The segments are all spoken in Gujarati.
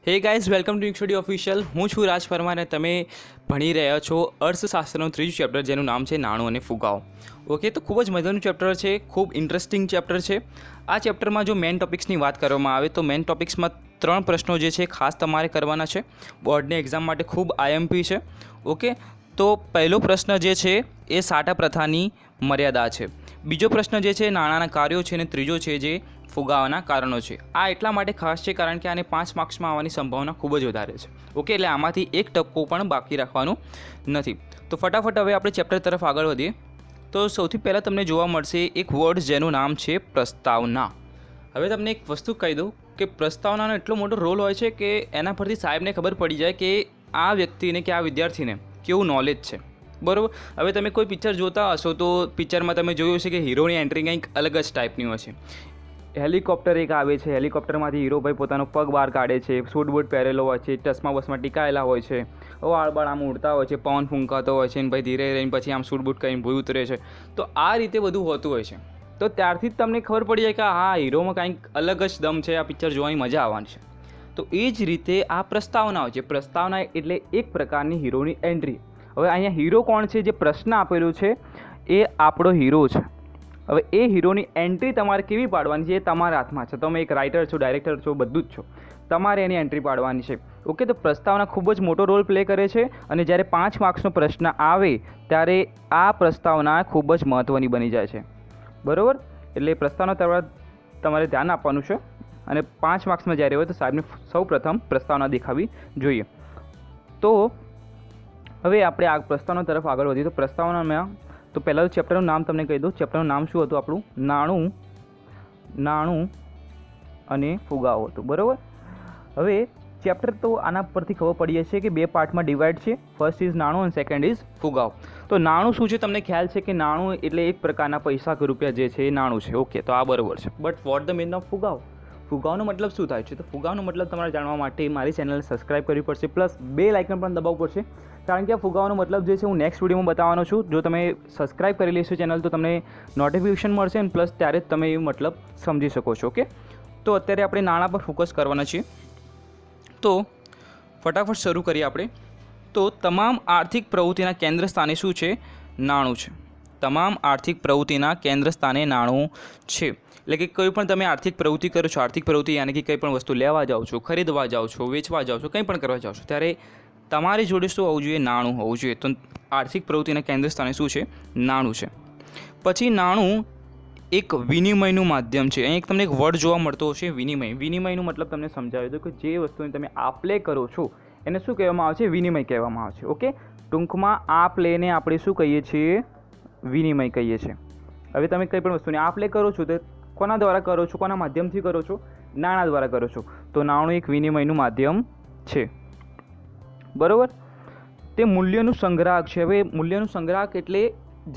હે ગાઈઝ, વેલકમ ટુ યુક સ્ટડી ઓફિશિયલ. હું છું રાજ પરમાર અને તમે ભણી રહ્યા છો અર્થશાસ્ત્રનું ત્રીજું ચેપ્ટર, જેનું નામ છે નાણું અને ફુગાવો. ઓકે, તો ખૂબ જ મજાનું ચેપ્ટર છે, ખૂબ ઇન્ટરેસ્ટિંગ ચેપ્ટર છે. આ ચેપ્ટરમાં જો મેઇન ટોપિક્સની વાત કરવામાં આવે તો મેઇન ટોપિક્સમાં 3 પ્રશ્નો જે છે ખાસ તમારે કરવાના છે. બોર્ડની એક્ઝામ માટે ખૂબ આઈએમપી છે. ઓકે, તો પહેલો પ્રશ્ન જે છે એ સાટા પ્રથાની મર્યાદા છે. બીજો પ્રશ્ન જે છે નાણાંના કાર્યો છે અને ત્રીજો છે જે ફુગાવાના કારણો છે. આ એટલા માટે ખાસ છે કારણ કે આને 5 માર્ક્સમાં આવવાની સંભાવના ખૂબ જ વધારે છે. ઓકે, એટલે આમાંથી 1% પણ બાકી રાખવાનું નથી. તો ફટાફટ હવે આપણે ચેપ્ટર તરફ આગળ વધીએ. તો સૌથી પહેલાં તમને જોવા મળશે એક વર્ડ જેનું નામ છે પ્રસ્તાવના. હવે તમને એક વસ્તુ કહી દઉં કે પ્રસ્તાવનાનો એટલો મોટો રોલ હોય છે કે એના પરથી સાહેબને ખબર પડી જાય કે આ વ્યક્તિને કે આ વિદ્યાર્થીને કેવું નોલેજ છે. બરાબર. હવે તમે કોઈ પિક્ચર જોતા હશો તો પિક્ચરમાં તમે જોયું હશે કે હીરોની એન્ટ્રી કંઈક અલગ જ ટાઈપની હોય છે. હેલિકોપ્ટર એક આવે છે, હેલિકોપ્ટરમાંથી હીરોભાઈ પોતાનો પગ બહાર કાઢે છે, સૂટ બૂટ પહેરેલો હોય છે, ચશ્મા બસમાં ટીકાયેલા હોય છે, વાળ બાળ આમ ઉડતા હોય છે, પવન ફૂંકાતો હોય છે, અને ભાઈ ધીરે રહીને પછી આમ સૂટ બૂટ કરીને ભૂઈ ઉતરે છે. તો આ રીતે બધું હોતું હોય છે. તો ત્યારથી જ તમને ખબર પડી જાય કે હા, હીરોમાં કંઈક અલગ જ દમ છે, આ પિક્ચર જોવાની મજા આવવાની છે. તો એ જ રીતે આ પ્રસ્તાવના હોય છે. પ્રસ્તાવના એટલે એક પ્રકારની હીરોની એન્ટ્રી. હવે અહીંયા હીરો કોણ છે? જે પ્રશ્ન આપેલું છે એ આપણો હીરો છે. હવે એ હીરોની એન્ટ્રી તમારે કેવી પાડવાની છે એ તમારા હાથમાં છે. તમે એક રાઇટર છો, ડાયરેક્ટર છો, બધું જ છો, તમારે એની એન્ટ્રી પાડવાની છે. ઓકે, તો પ્રસ્તાવના ખૂબ જ મોટો રોલ પ્લે કરે છે અને જ્યારે 5 માર્ક્સનો પ્રશ્ન આવે ત્યારે આ પ્રસ્તાવના ખૂબ જ મહત્ત્વની બની જાય છે. બરાબર. એટલે પ્રસ્તાવના તમારે ધ્યાન આપવાનું છે અને 5 માર્ક્સમાં જ્યારે હોય તો સાહેબને સૌ પ્રથમ પ્રસ્તાવના દેખાવી જોઈએ. તો હવે આપણે આ પ્રસ્તાવના તરફ આગળ વધીએ. તો પ્રસ્તાવનામાં તો પહેલાં તો ચેપ્ટરનું નામ તમને કહી દઉં. ચેપ્ટરનું નામ શું હતું આપણું? નાણું અને ફુગાવો હતું. બરાબર. હવે ચેપ્ટર તો આના પરથી ખબર પડી જશે કે 2 પાર્ટમાં ડિવાઈડ છે. ફર્સ્ટ ઇઝ નાણું અને સેકન્ડ ઇઝ ફુગાવો. તો નાણું શું છે તમને ખ્યાલ છે કે નાણું એટલે એક પ્રકારના પૈસા કે રૂપિયા જે છે એ નાણું છે. ઓકે, તો આ બરાબર છે. But what the mean of ફુગાવો? ફુગાવાનો મતલબ શું થાય છે? તો ફુગાવાનો મતલબ તમારે જાણવા માટે મારી ચેનલને સબસ્ક્રાઈબ કરવી પડશે, પ્લસ બેલ આઇકન પણ દબાવવું પડશે. કારણ કે આ ફુગાવાનો મતલબ જે છે હું નેક્સ્ટ વિડીયોમાં બતાવવાનો છું. જો તમે સબસ્ક્રાઈબ કરી લેશો ચેનલ તો તમને નોટિફિકેશન મળશે અને પ્લસ ત્યારે જ તમે એ મતલબ સમજી શકો છો. ઓકે, તો અત્યારે આપણે નાણાં પર ફોકસ કરવાના છીએ. તો ફટાફટ શરૂ કરીએ આપણે. તો તમામ આર્થિક પ્રવૃત્તિના કેન્દ્ર સ્થાને શું છે? નાણું છે. તમામ આર્થિક પ્રવૃત્તિના કેન્દ્ર સ્થાને નાણું છે. એટલે કે કોઈ પણ તમે આર્થિક પ્રવૃત્તિ કરો છો, આર્થિક પ્રવૃત્તિ યાની કે કંઈ પણ વસ્તુ લેવા જાઓ છો, ખરીદવા જાઓ છો, વેચવા જાઓ છો, કંઈ પણ કરવા જાઓ છો, ત્યારે તમારી જોડે શું હોવું જોઈએ? નાણું હોવું જોઈએ. તો આર્થિક પ્રવૃત્તિના કેન્દ્ર સ્થાને શું છે? નાણું છે. પછી નાણું એક વિનિમયનું માધ્યમ છે. અહીં તમને એક વર્ડ જોવા મળતો હશે, વિનિમય. વિનિમયનું મતલબ તમને સમજાવી દઉં કે જે વસ્તુને તમે આપ લે કરો છો એને શું કહેવામાં આવે છે? વિનિમય કહેવામાં આવે છે. ઓકે, ટૂંકમાં આપ લેને આપણે શું કહીએ છીએ? વિનિમય કહીએ છીએ. હવે તમે કંઈ પણ વસ્તુને આપ લે કરો છો તો કોના દ્વારા કરો છો? કોના માધ્યમથી કરો છો? નાણાં દ્વારા કરો છો. તો નાણું એક વિનિમયનું માધ્યમ છે. બરાબર. તે મૂલ્યનું સંગ્રાહક છે. હવે મૂલ્યનું સંગ્રાહક એટલે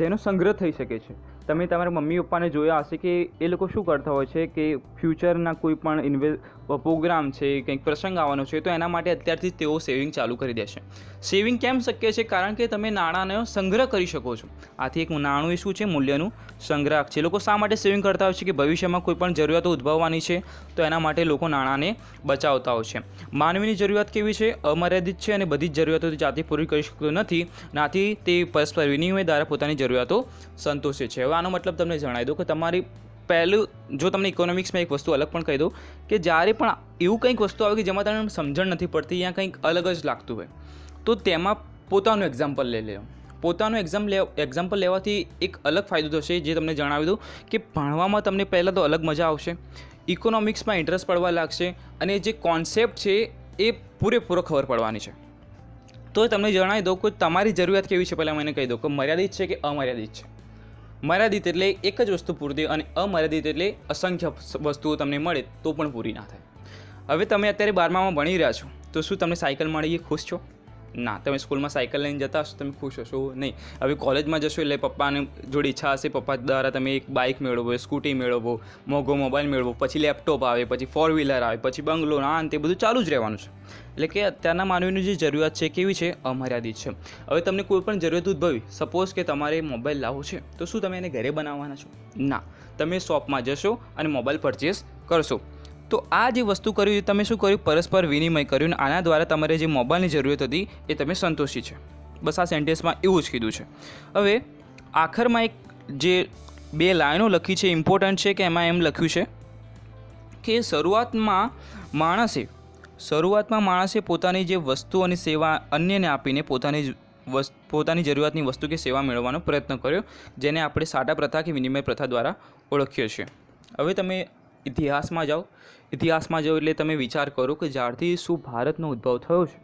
જેનો સંગ્રહ થઈ શકે છે. તમે તમારા મમ્મી પપ્પાને જોયા હશે કે એ લોકો શું કરતા હોય છે કે ફ્યુચરના કોઈ પણ પ્રોગ્રામ છે, કંઈક પ્રસંગ આવવાનો છે તો એના માટે અત્યારથી જ તેઓ સેવિંગ ચાલુ કરી દેશે. સેવિંગ કેમ શક્ય છે? કારણ કે તમે નાણાંનો સંગ્રહ કરી શકો છો. આથી એક નાણું એ શું છે? મૂલ્યનું સંગ્રાહક છે. લોકો શા માટે સેવિંગ કરતા હોય છે? કે ભવિષ્યમાં કોઈ પણ જરૂરિયાતો ઉદ્ભવવાની છે તો એના માટે લોકો નાણાંને બચાવતા હોય છે. માનવીની જરૂરિયાત કેવી છે? અમર્યાદિત છે અને બધી જ જરૂરિયાતો જાતે પૂરી કરી શકતો નથી. નાથી તે પરસ્પર વિનિમય દ્વારા પોતાની જરૂરિયાતો સંતોષે છે. હવે આનો મતલબ તમને જણાવી દઉં કે તમારી પહેલું, જો તમને ઇકોનોમિક્સમાં એક વસ્તુ અલગ પણ કહી દઉં કે જ્યારે પણ એવું કંઈક વસ્તુ આવે કે જેમાં તમને સમજણ નથી પડતી, યા કંઈક અલગ જ લાગતું હોય તો તેમાં પોતાનું એક્ઝામ્પલ લઈ લો. પોતાનું એક્ઝામ્પલ લેવાથી એક અલગ ફાયદો થશે, જે તમને જણાવી દઉં કે ભણવામાં તમને પહેલાં તો અલગ મજા આવશે, ઇકોનોમિક્સમાં ઇન્ટરેસ્ટ પડવા લાગશે અને જે કોન્સેપ્ટ છે એ પૂરેપૂરો ખબર પડવાની છે. તો તમને જણાવી દઉં કે તમારી જરૂરિયાત કેવી છે. પહેલાં મને કહી દઉં કે મર્યાદિત છે કે અમર્યાદિત છે. મર્યાદિત એટલે એક જ વસ્તુ પૂરતી અને અમર્યાદિત એટલે અસંખ્ય વસ્તુઓ તમને મળે તો પણ પૂરી ના થાય. હવે તમે અત્યારે 12મામાં ભણી રહ્યા છો તો શું તમને સાયકલ મળી એ ખુશ છો? ના. તમે સ્કૂલમાં સાયકલ લઈને જતા હશો, તમે ખુશ હશો નહીં. હવે કોલેજમાં જશો એટલે પપ્પાને જોડે ઈચ્છા હશે, પપ્પા દ્વારા તમે એક બાઇક મેળવો, સ્કૂટી મેળવો, મોંઘો મોબાઈલ મેળવો, પછી લેપટોપ આવે, પછી 4 વ્હીલર આવે, પછી બંગલો, આ તે બધું ચાલુ જ રહેવાનું છે. એટલે કે અત્યારના માનવીની જે જરૂરિયાત છે કેવી છે? અમર્યાદિત છે. હવે તમને કોઈ પણ જરૂરિયાત ઉદ્ભવી, સપોઝ કે તમારે મોબાઈલ લાવવો છે તો શું તમે એને ઘરે બનાવવાના છો? ના. તમે શોપમાં જશો અને મોબાઈલ પરચેસ કરશો. તો આ જે વસ્તુ કર્યું તમે શું કર્યું, પરસ્પર વિનિમય કર્યું, અને આના દ્વારા તમારે જે મોબાઈલની જરૂરિયાત હતી એ તમે સંતોષી છે. બસ આ સેન્ટેન્સમાં એવું જ કીધું છે. હવે આખરમાં એક જે 2 લાઈનો લખી છે ઇમ્પોર્ટન્ટ છે, કે એમાં એમ લખ્યું છે કે શરૂઆતમાં માણસે પોતાની જે વસ્તુ અને સેવા અન્યને આપીને પોતાની જરૂરિયાતની વસ્તુ કે સેવા મેળવવાનો પ્રયત્ન કર્યો, જેને આપણે સાટા પ્રથા કે વિનિમય પ્રથા દ્વારા ઓળખીએ છીએ. હવે તમે ઇતિહાસમાં જાઓ એટલે તમે વિચાર કરો કે જ્યારથી શું ભારતનો ઉદ્ભવ થયો છે,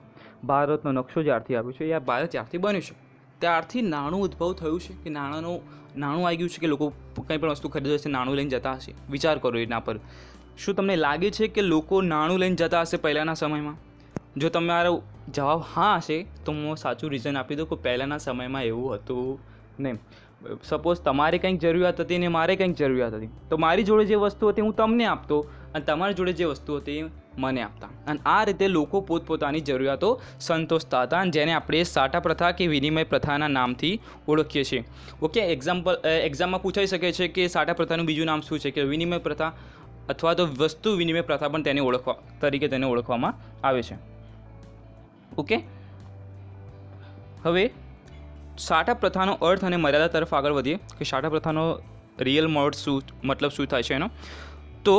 ભારતનો નકશો જ્યારથી આવ્યો છે, યા ભારત જ્યારથી બન્યું છે ત્યારથી નાણું ઉદ્ભવ થયું છે, કે નાણું આવી ગયું છે, કે લોકો કંઈ પણ વસ્તુ ખરીદવા હશે નાણું લઈને જતા હશે. વિચાર કરો એના પર. શું તમને લાગે છે કે લોકો નાણું લઈને જતા હશે પહેલાંના સમયમાં? જો તમારો જવાબ હા હશે તો હું સાચું રીઝન આપી દઉં કે પહેલાંના સમયમાં એવું હતું નહીં. સપોઝ તમારે કંઈક જરૂરિયાત હતી ને મારે કંઈક જરૂરિયાત હતી, તો મારી જોડે જે વસ્તુ હતી હું તમને આપતો, અને તમારી જોડે જે વસ્તુ હતી મને આપતા, અને આ રીતે લોકો પોતપોતાની જરૂરિયાતો સંતોષતા હતા, અને જેને આપણે સાટા પ્રથા કે વિનિમય પ્રથાના નામથી ઓળખીએ છીએ. ઓકે, એક્ઝામમાં પૂછાઈ શકે છે કે સાટા પ્રથાનું બીજું નામ શું છે, કે વિનિમય પ્રથા અથવા તો વસ્તુ વિનિમય પ્રથા પણ તેને ઓળખવામાં આવે છે. ઓકે, હવે સાટા પ્રથાનો અર્થ અને મર્યાદા તરફ આગળ વધીએ, કે સાટા પ્રથાનો રિયલ મતલબ શું થાય છે એનો. તો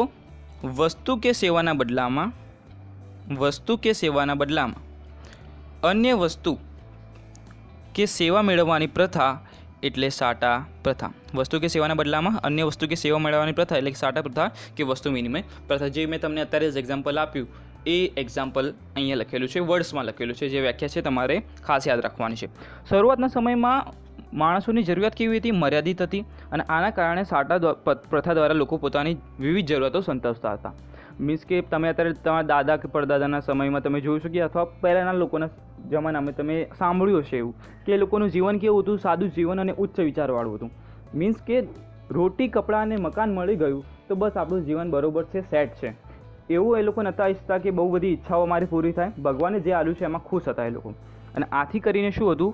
વસ્તુ કે સેવાના બદલામાં અન્ય વસ્તુ કે સેવા મેળવવાની પ્રથા એટલે સાટા પ્રથા. વસ્તુ કે સેવાના બદલામાં અન્ય વસ્તુ કે સેવા મેળવવાની પ્રથા એટલે સાટા પ્રથા કે વસ્તુ વિનિમય પ્રથા. જે મેં તમને અત્યારે જ એક્ઝામ્પલ આપ્યું એ એક્ઝામ્પલ અહીંયા લખેલું છે, વર્ડ્સમાં લખેલું છે, જે વ્યાખ્યા છે તમારે ખાસ યાદ રાખવાની છે. શરૂઆતના સમયમાં માણસોની જરૂરિયાત કેવી હતી? મર્યાદિત હતી, અને આના કારણે સાટા પ્રથા દ્વારા લોકો પોતાની વિવિધ જરૂરિયાતો સંતોષતા હતા. મીન્સ કે તમે અત્યારે તમારા દાદા કે પરદાદાના સમયમાં તમે જોઈ શકો, અથવા પહેલાંના લોકોના જમાનામાં તમે સાંભળ્યું હશે એવું, કે એ લોકોનું જીવન કેવું હતું? સાદું જીવન અને ઉચ્ચ વિચારવાળું હતું. મીન્સ કે રોટી, કપડાં અને મકાન મળી ગયું તો બસ આપણું જીવન બરોબર છે, સેટ છે. એવું એ લોકો નહોતા ઈચ્છતા કે બહુ બધી ઈચ્છાઓ મારી પૂરી થાય. ભગવાને જે આપ્યું છે એમાં ખુશ હતા એ લોકો. અને આથી કરીને શું હતું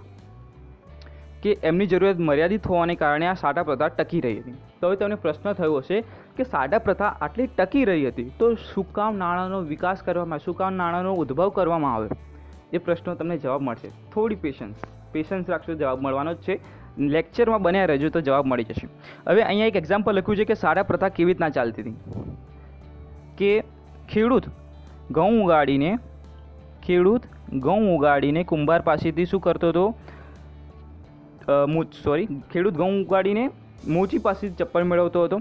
કે એમની જરૂરિયાત મર્યાદિત હોવાને કારણે આ સાટા પ્રથા ટકી રહી હતી. તો હવે તમને પ્રશ્ન થયો હશે કે સાટા પ્રથા આટલી ટકી રહી હતી તો શું કામ નાણાંનો વિકાસ કરવામાં, શું કામ નાણાંનો ઉદ્ભવ કરવામાં આવ્યો? એ પ્રશ્નનો તમને જવાબ મળશે. થોડી પેશન્સ રાખશો, જવાબ મળવાનો જ છે. લેક્ચરમાં બન્યા રહેજો તો જવાબ મળી જશે. હવે અહીંયા એક એક્ઝામ્પલ લખ્યું છે કે સાટા પ્રથા કેવી રીતના ચાલતી હતી. કે ખેડૂત ઘઉં ઉગાડીને કુંભાર પાસેથી શું કરતો હતો? ખેડૂત ઘઉં ઉગાડીને મોચી પાસેથી ચપ્પલ મેળવતો હતો,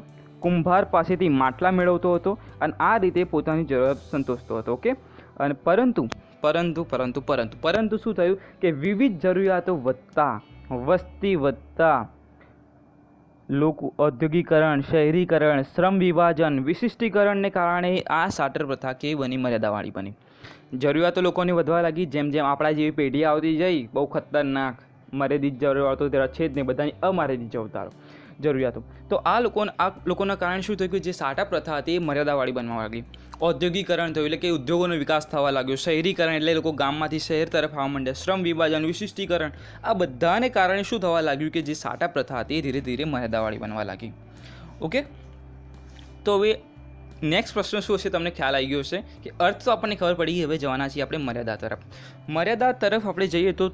કુંભાર પાસેથી માટલા મેળવતો હતો, અને આ રીતે પોતાની જરૂરિયાત સંતોષતો હતો. ઓકે, અને પરંતુ શું થયું કે વિવિધ જરૂરિયાતો વધતા, વસ્તી વધતા, લોકો ઔદ્યોગિકરણ, શહેરીકરણ, શ્રમ વિભાજન, વિશિષ્ટીકરણને કારણે આ સાટર પ્રથા કે બની મર્યાદાવાળી બની. જરૂરિયાતો લોકોને વધવા લાગી. જેમ જેમ આપણા જેવી પેઢી આવતી જઈ, બહુ ખતરનાક મર્યાદિત જરૂરિયાતો ત્યારે છે જ નહીં, બધાની અમાર્યાદિત જરૂરિયાતો. તો આ લોકોના કારણે શું થયું કે જે સાટા પ્રથા હતી એ મર્યાદાવાળી બનવા લાગી. ઔદ્યોગિકરણ થયું એટલે કે ઉદ્યોગોનો વિકાસ થવા લાગ્યો. શહેરીકરણ એટલે લોકો ગામમાંથી શહેર તરફ આવવા માંડ્યા. શ્રમ વિભાજન, વિશિષ્ટીકરણ, આ બધાને કારણે શું થવા લાગ્યું કે જે સાટા પ્રથા હતી એ ધીરે ધીરે મર્યાદાવાળી બનવા લાગી. ઓકે, તો હવે નેક્સ્ટ પ્રશ્ન શું હશે તમને ખ્યાલ આવી ગયો હશે કે અર્થ તો આપણને ખબર પડી. હવે જવાના છીએ આપણે મર્યાદા તરફ આપણે જઈએ તો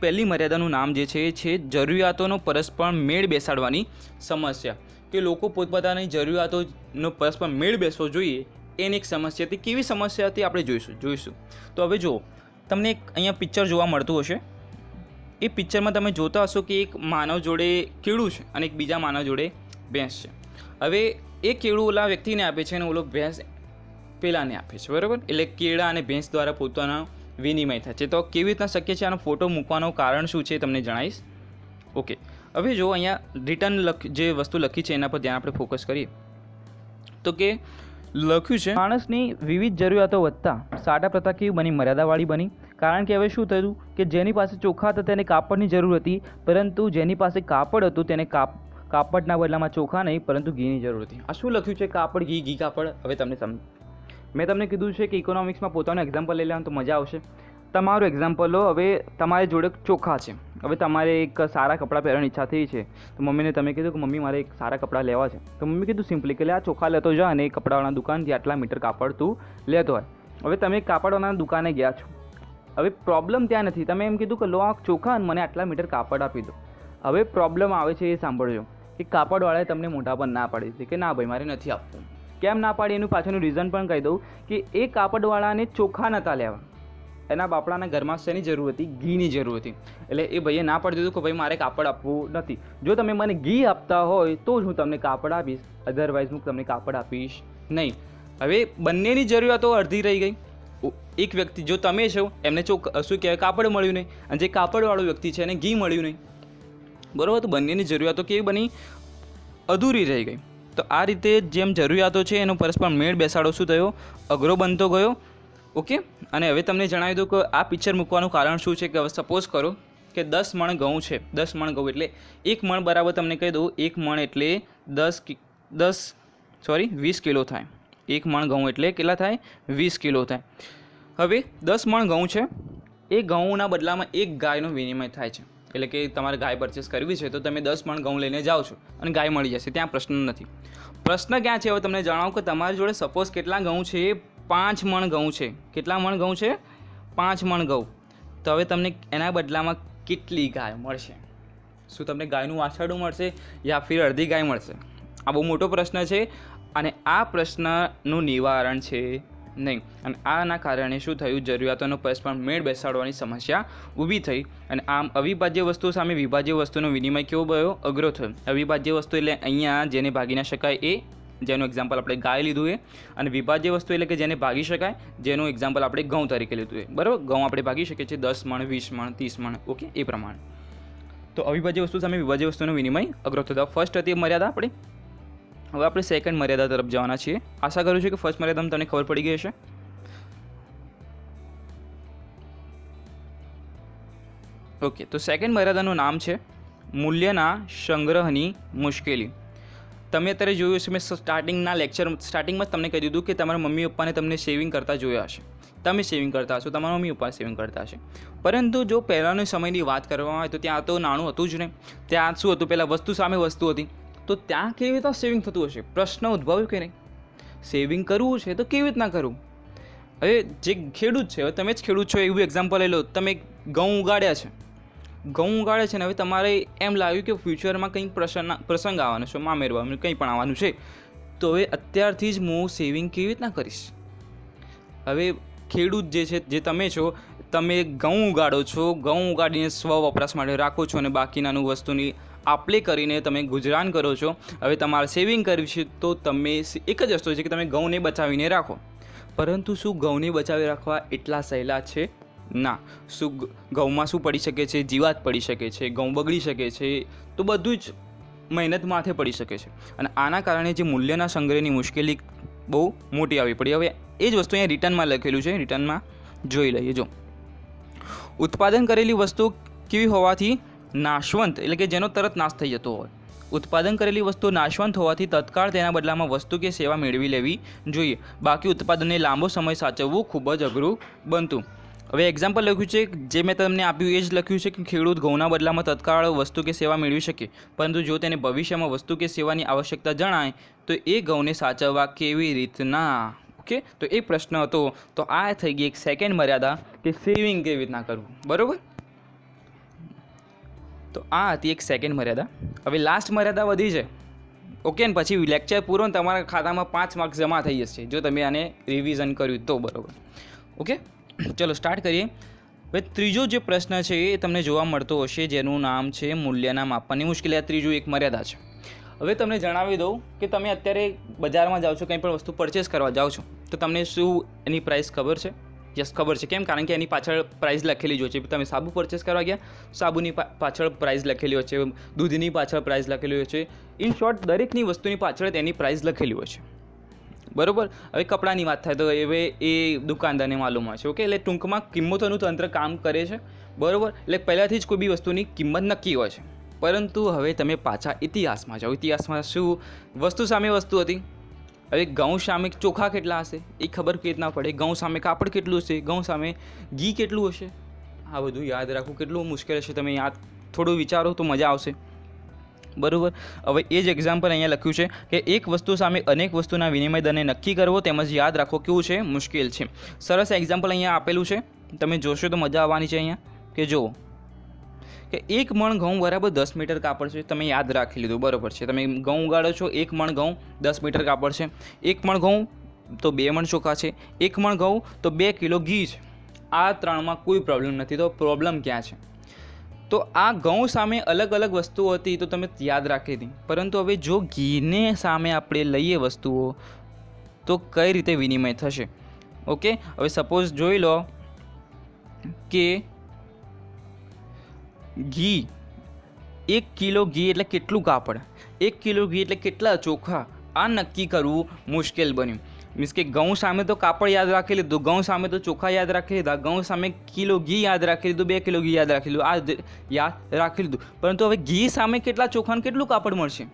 પહેલી મર્યાદાનું નામ જે છે એ છે જરૂરિયાતોનો પરસ્પર મેળ બેસાડવાની સમસ્યા. કે લોકો પોતપોતાની જરૂરિયાતોનો પરસ્પર મેળ બેસવો જોઈએ એની એક સમસ્યા હતી. કેવી સમસ્યા હતી આપણે જોઈશું. તો હવે જુઓ, તમને એક અહીંયા પિક્ચર જોવા મળતું હશે. એ પિક્ચરમાં તમે જોતા હશો કે એક માનવ જોડે કેળું છે અને એક બીજા માનવ જોડે ભેંસ છે. હવે એ કેળું ઓલા વ્યક્તિને આપે છે અને ઓલો ભેંસ પેલાને આપે છે, બરાબર? એટલે કેળા અને ભેંસ દ્વારા પોતાના વિનિમય થાય છે. તો કેવી રીતના શક્ય છે? આનો ફોટો મૂકવાનું કારણ શું છે તમને જણાવીશ. ઓકે, હવે જો અહીંયા રિટર્ન જે વસ્તુ લખી છે એના પર ધ્યાન આપણે ફોકસ કરીએ તો કે લખ્યું છે માણસની વિવિધ જરૂરિયાતો વધતા સાટા પ્રથા કેવી બની? મર્યાદાવાળી બની. કારણ કે હવે શું થયું કે જેની પાસે ચોખા હતા તેને કાપડની જરૂર હતી, પરંતુ જેની પાસે કાપડ હતું તેને કાપડના બદલામાં ચોખા નહીં પરંતુ ઘીની જરૂર હતી. આ શું લખ્યું છે? કાપડ, ઘી, કાપડ. હવે તમને મેં તમને કીધું છે કે ઇકોનોમિક્સમાં પોતાનું એક્ઝામ્પલ લઈ લેવાનું તો મજા આવશે. તમારું એક્ઝામ્પલ લો. હવે તમારી જોડે ચોખા છે હવે તમારે એક સારા કપડાં પહેરવાની ઈચ્છા થઈ છે, તો મમ્મીને તમે કીધું કે મમ્મી મારે એક સારા કપડાં લેવા છે, તો મમ્મી કીધું સિમ્પલી કે લે આ ચોખા લેતો જા અને એ કપડાવાળા દુકાનથી આટલા મીટર કાપડ તું લેતો હોય. હવે તમે કાપડવાળા દુકાને ગયા છો, હવે પ્રોબ્લેમ ત્યાં નથી, તમે એમ કીધું કે લો આ ચોખા અને મને આટલા મીટર કાપડ આપી દો. હવે પ્રોબ્લેમ આવે છે એ સાંભળજો કે કાપડવાળાએ તમને મોઢા પર ના પાડી દીધી કે ના ભાઈ મારે નથી આપવું. કેમ ના પાડી એનું પાછળનું રીઝન પણ કહી દઉં કે એ કાપડવાળાને ચોખા નહોતા લેવા, એના બાપડાના ઘરમાં શેની જરૂર હતી? ઘીની જરૂર હતી. એટલે એ ભાઈએ ના પાડી દીધું કે ભાઈ મારે કાપડ આપવું નથી, જો તમે મને ઘી આપતા હોય તો જ હું તમને કાપડ આપીશ, અધરવાઇઝ હું તમને કાપડ આપીશ નહીં. હવે બંનેની જરૂરિયાતો અડધી રહી ગઈ. એક વ્યક્તિ જો તમે છો એમને શું કહેવાય કાપડ મળ્યું નહીં, અને જે કાપડવાળો વ્યક્તિ છે એને ઘી મળ્યું નહીં, બરાબર. તો બંનેની જરૂરિયાતો કેવી બની? અધૂરી રહી ગઈ. તો આ રીતે જેમ જરૂરિયાતો છે એનો પરસ્પર મેળ બેસાડો શું થયો? અઘરો બનતો ગયો. ઓકે. અને હવે તમને જણાવી દઉં કે આ પિક્ચર મૂકવાનું કારણ શું છે કે હવે સપોઝ કરો કે 10 મણ ઘઉં છે, 10 મણ ઘઉં એટલે 1 મણ બરાબર તમને કહી દઉં 1 મણ એટલે 20 કિલો થાય. 1 મણ ઘઉં એટલે કેટલા થાય? 20 કિલો થાય. હવે 10 મણ ઘઉં છે, એ ઘઉંના બદલામાં એક ગાયનો વિનિમય થાય છે. એટલે કે તમારે ગાય પરચેસ કરવી છે તો તમે 10 મણ ઘઉં લઈને જાઓ છો અને ગાય મળી જશે, ત્યાં પ્રશ્ન નથી. પ્રશ્ન ક્યાં છે? હવે તમને જણાવું કે તમારી જોડે સપોઝ કેટલા ઘઉં છે? 5 મણ ઘઉં છે. કેટલા મણ ઘઉં છે? 5 મણ ઘઉં. તો હવે તમને એના બદલામાં કેટલી ગાય મળશે? શું તમને ગાયનું વાછરડું મળશે યા ફિર અડધી ગાય મળશે? આ બહુ મોટો પ્રશ્ન છે અને આ પ્રશ્નનું નિવારણ છે નહીં. અને આના કારણે શું થયું? જરૂરિયાતોનો પરસ્પર મેળ બેસાડવાની સમસ્યા ઊભી થઈ અને આમ અવિભાજ્ય વસ્તુ સામે વિભાજ્ય વસ્તુનો વિનિમય કેવો થયો? અઘરો થયો. અવિભાજ્ય વસ્તુ એટલે અહીંયા જેને ભાગી ના શકાય એ, જેનું એક્ઝામ્પલ આપણે ગાય લીધું એ, અને વિભાજ્ય વસ્તુ એટલે કે જેને ભાગી શકાય, જેનું એક્ઝામ્પલ આપણે ઘઉં તરીકે લીધું એ, બરાબર. ઘઉં આપણે ભાગી શકીએ છીએ 10 મણ, 20 મણ, 30 મણ, ઓકે, એ પ્રમાણે. તો અવિભાજ્ય વસ્તુ સામે વિભાજ્ય વસ્તુનો વિનિમય અઘરો થતો. ફર્સ્ટ હતી મર્યાદા આપણે. હવે આપણે સેકન્ડ મર્યાદા તરફ જવાના છીએ. આશા કરું છું કે ફર્સ્ટ મર્યાદામાં તમને ખબર પડી ગઈ હશે. ઓકે. તો સેકન્ડ મર્યાદાનું નામ છે મૂલ્યના સંગ્રહની મુશ્કેલી. તમે અત્યારે જોયું હશે, મેં સ્ટાર્ટિંગમાં જ તમને કહી દીધું કે તમારા મમ્મી પપ્પાને તમને સેવિંગ કરતા જોયા હશે, તમે સેવિંગ કરતા હશો, તમારા મમ્મી પપ્પા સેવિંગ કરતા હશે. પરંતુ જો પહેલાંના સમયની વાત કરવામાં આવે તો ત્યાં તો નાણું હતું જ નહીં. ત્યાં શું હતું? પહેલાં વસ્તુ સામે વસ્તુ હતી. તો ત્યાં કેવી રીતના સેવિંગ થતું હશે? પ્રશ્ન ઉદ્ભવ્યો કે નહીં? સેવિંગ કરવું છે તો કેવી રીતના કરવું? હવે જે ખેડૂત છે, હવે તમે જ ખેડૂત છો એવું એક્ઝામ્પલ લઈ લો. તમે ઘઉં ઉગાડ્યા છે, ને હવે તમારે એમ લાગ્યું કે ફ્યુચરમાં કંઈ પ્રસંગ આવવાનો છે, મામેરવાનું કંઈ પણ આવવાનું છે, તો હવે અત્યારથી જ હું સેવિંગ કેવી રીતના કરીશ? હવે ખેડૂત જે છે, જે તમે છો, તમે ઘઉં ઉગાડો છો, ઘઉં ઉગાડીને સ્વ વપરાશ માટે રાખો છો અને બાકીનાનું વસ્તુની આપલે કરીને તમે ગુજરાન કરો છો. હવે તમારે સેવિંગ કરવી છે તો તમે એક જ વસ્તુ છે કે તમે ઘઉંને બચાવીને રાખો. પરંતુ શું ઘઉંને બચાવી રાખવા એટલા સહેલા છે? ના. શું ઘઉંમાં શું પડી શકે છે? જીવાત પડી શકે છે, ઘઉં બગડી શકે છે, તો બધું જ મહેનત માથે પડી શકે છે. અને આના કારણે જે મૂલ્યના સંગ્રહની મુશ્કેલી બહુ મોટી આવી પડી. હવે એ જ વસ્તુ અહીંયા રિટર્નમાં લખેલું છે, રિટર્નમાં જોઈ લઈએ. જો ઉત્પાદન કરેલી વસ્તુ કેવી હોવાથી નાશવંત, એટલે કે જેનો તરત નાશ થઈ જતો હોય. ઉત્પાદન કરેલી વસ્તુ નાશવંત હોવાથી તત્કાળ તેના બદલામાં વસ્તુ કે સેવા મેળવી લેવી જોઈએ. બાકી ઉત્પાદનને લાંબો સમય સાચવવું ખૂબ જ અઘરું બનતું. હવે એક્ઝામ્પલ લખ્યું છે, જે મેં તમને આપ્યું એ જ લખ્યું છે કે ખેડૂત ઘઉંના બદલામાં તત્કાળ વસ્તુ કે સેવા મેળવી શકે, પરંતુ જો તેને ભવિષ્યમાં વસ્તુ કે સેવાની આવશ્યકતા જણાય તો એ ઘઉંને સાચવવા કેવી રીતના? ઓકે. તો એ પ્રશ્ન હતો. તો આ થઈ ગઈ એક સેકન્ડ મર્યાદા કે સેવિંગ કેવી રીતના કરવું, બરાબર. તો આ હતી એક સેકન્ડ મર્યાદા. હવે લાસ્ટ મર્યાદા વધી છે, ઓકે. ને પછી લેક્ચર પૂરો ને તમારા ખાતામાં 5 માર્ક્સ જમા થઈ જશે જો તમે આને રિવિઝન કર્યું તો, બરાબર. ઓકે, ચલો સ્ટાર્ટ કરીએ. હવે ત્રીજો જે પ્રશ્ન છે એ તમને જોવા મળતો હશે, જેનું નામ છે મૂલ્યના માપવાની મુશ્કેલી. આ ત્રીજું એક મર્યાદા છે. હવે તમને જણાવી દઉં કે તમે અત્યારે બજારમાં જાઓ છો, કંઈ પણ વસ્તુ પરચેસ કરવા જાઓ છો, તો તમને શું એની પ્રાઇસ ખબર છે? યસ, ખબર છે. કેમ? કારણ કે એની પાછળ પ્રાઇસ લખેલી જ હોય છે. તમે સાબુ પરચેસ કરવા ગયા, સાબુની પાછળ પ્રાઇસ લખેલી હોય છે, દૂધની પાછળ પ્રાઇસ લખેલી હોય છે. ઇન શોર્ટ દરેકની વસ્તુની પાછળ તેની પ્રાઇસ લખેલી હોય છે, બરાબર. હવે કપડાની વાત થાય તો હવે એ દુકાનદારને માલુમ હોય છે, ઓકે. એટલે ટૂંકમાં કિંમતોનું તંત્ર કામ કરે છે, બરાબર. એટલે પહેલાંથી જ કોઈ બી વસ્તુની કિંમત નક્કી હોય છે. પરંતુ હવે તમે પાછા ઇતિહાસમાં જાઓ. ઇતિહાસમાં શું વસ્તુ સામે વસ્તુ હતી? હવે ઘઉં સામે ચોખા કેટલા હશે એ ખબર કેવી રીતના પડે? ઘઉં સામે કાપડ કેટલું હશે? ઘઉં સામે ઘી કેટલું હશે? આ બધું યાદ રાખવું કેટલું મુશ્કેલ છે, તમે યાદ થોડું વિચારો તો મજા આવશે, બરાબર. હવે એ જ એક્ઝામ્પલ અહીંયા લખ્યું છે કે એક વસ્તુ સામે અનેક વસ્તુના વિનિમય દરને નક્કી કરવો તેમજ યાદ રાખવો કેવું છે, મુશ્કેલ છે. સરસ એક્ઝામ્પલ અહીંયા આપેલું છે, તમે જોશો તો મજા આવવાની છે. અહીંયા કે જુઓ કે 1 મણ ઘઉં બરાબર 10 મીટર કાપડ છે, તમે યાદ રાખી લીધું, બરાબર છે. તમે ઘઉં ઉગાડો છો, 1 મણ ઘઉં 10 મીટર કાપડ છે, 1 મણ ઘઉં તો 2 મણ ચોખા છે, 1 મણ ઘઉં તો 2 કિલો ઘી છે. આ ત્રણમાં કોઈ પ્રોબ્લેમ નથી, તો પ્રોબ્લેમ ક્યાં છે? તો આ ઘઉં સામે અલગ અલગ વસ્તુઓ હતી તો તમે યાદ રાખી હતી, પરંતુ હવે જો ઘીને સામે આપણે લઈએ વસ્તુઓ તો કઈ રીતે વિનિમય થશે? ઓકે, હવે સપોઝ જોઈ લો કે ઘી 1 કિલો ઘી એટલે કેટલું કાપડ, 1 કિલો ઘી એટલે કેટલા ચોખા, આ નક્કી કરવું મુશ્કેલ બન્યું. મીન્સ કે ઘઉં સામે તો કાપડ યાદ રાખી લીધું, ઘઉં સામે તો ચોખા યાદ રાખી લીધા, ઘઉં સામે કિલો ઘી યાદ રાખી લીધું, 2 કિલો ઘી યાદ રાખી લીધું, આ યાદ રાખી લીધું, પરંતુ હવે ઘી સામે કેટલા ચોખા અને કેટલું કાપડ મળશે,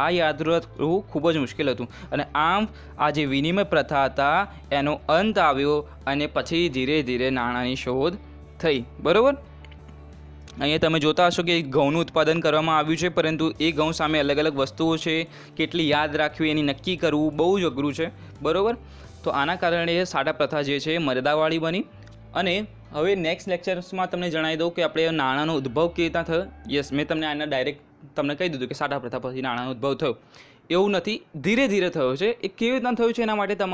આ યાદ રાખવું ખૂબ જ મુશ્કેલ હતું. અને આમ આ જે વિનિમય પ્રથા હતા એનો અંત આવ્યો અને પછી ધીરે ધીરે નાણાંની શોધ થઈ, બરાબર. અહીંયા તમે જોતા હશો કે ઘઉંનું ઉત્પાદન કરવામાં આવ્યું છે, પરંતુ એ ઘઉં સામે અલગ અલગ વસ્તુઓ છે, કેટલી યાદ રાખવી એની નક્કી કરવું બહુ જ અઘરું છે, બરાબર. તો આના કારણે સાડા પ્રથા જે છે એ મર્યાદાવાળી બની. અને હવે નેક્સ્ટ લેક્ચર્સમાં તમને જણાવી દઉં કે આપણે નાણાંનો ઉદ્ભવ કેવી રીતના થયો. યસ, મેં તમને આના ડાયરેક્ટ તમને કહી દીધું કે સાડા પ્રથા પછી નાણાંનો ઉદ્ભવ થયો, એવું નથી, ધીરે ધીરે થયો છે. એ કેવી રીતના થયું છે એના માટે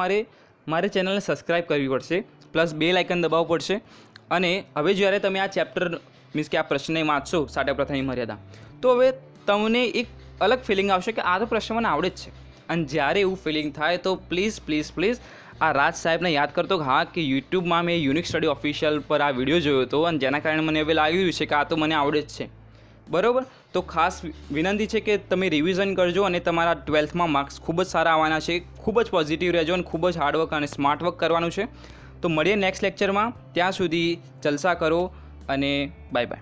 મારે ચેનલને સબસ્ક્રાઈબ કરવી પડશે, પ્લસ બેલ આઇકન દબાવવું પડશે. અને હવે જ્યારે તમે આ ચેપ્ટર મીન્સ કે આ પ્રશ્નને વાંચશો સાડા પ્રથાની મર્યાદા, તો હવે તમને એક અલગ ફિલિંગ આવશે કે આ તો પ્રશ્ન મને આવડે જ છે. અને જ્યારે એવું ફિલિંગ થાય તો પ્લીઝ આ રાજ સાહેબને યાદ કરતો કે હા કે યુટ્યુબમાં મેં યુનિક સ્ટડી ઓફિશિયલ પર આ વિડીયો જોયો હતો અને જેના કારણે મને હવે લાગ્યું છે કે આ તો મને આવડે જ છે, બરાબર. તો ખાસ વિનંતી છે કે તમે રિવિઝન કરજો અને તમારા 12થમાં માર્ક્સ ખૂબ જ સારા આવવાના છે. ખૂબ જ પોઝિટિવ રહેજો અને ખૂબ જ હાર્ડવર્ક અને સ્માર્ટ વર્ક કરવાનું છે. તો મળીએ નેક્સ્ટ લેક્ચરમાં, ત્યાં સુધી જલસા કરો અને બાય બાય.